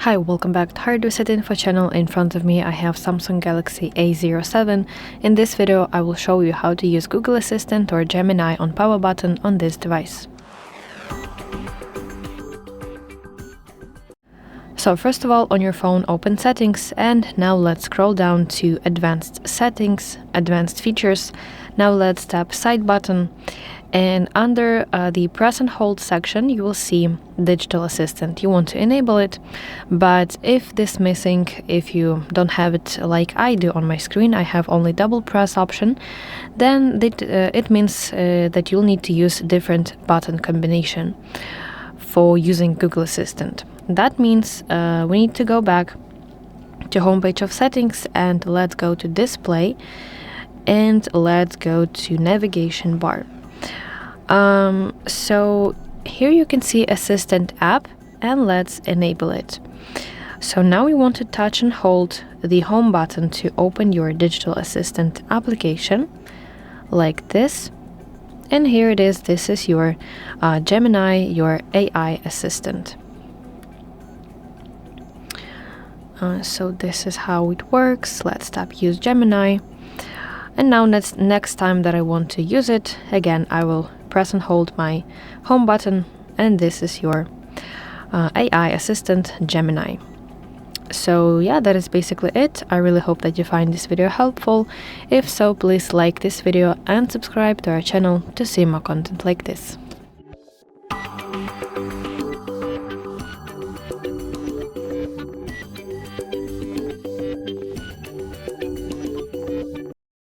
Hi, welcome back to HardReset.Info channel. In front of me I have Samsung Galaxy A07. In this video I will show you how to use Google Assistant or Gemini on power button on this device. So first of all, on your phone, open Settings, and now let's scroll down to Advanced Settings, Advanced Features. Now let's tap Side button, and under the press and hold section you will see Digital Assistant. You want to enable it, but if this missing, if you don't have it like I do on my screen, I have only double press option, then it means that you'll need to use different button combination for using Google Assistant. That means we need to go back to homepage of settings, and let's go to display, and let's go to navigation bar. So here you can see Assistant app, and let's enable it. So now we want to touch and hold the home button to open your Digital Assistant application like this. And here it is. This is your Gemini, your AI assistant. So this is how it works. Let's tap Use Gemini. And now next time that I want to use it, again, I will press and hold my home button, and this is your AI assistant Gemini. So yeah, that is basically it. I really hope that you find this video helpful. If so, please like this video and subscribe to our channel to see more content like this.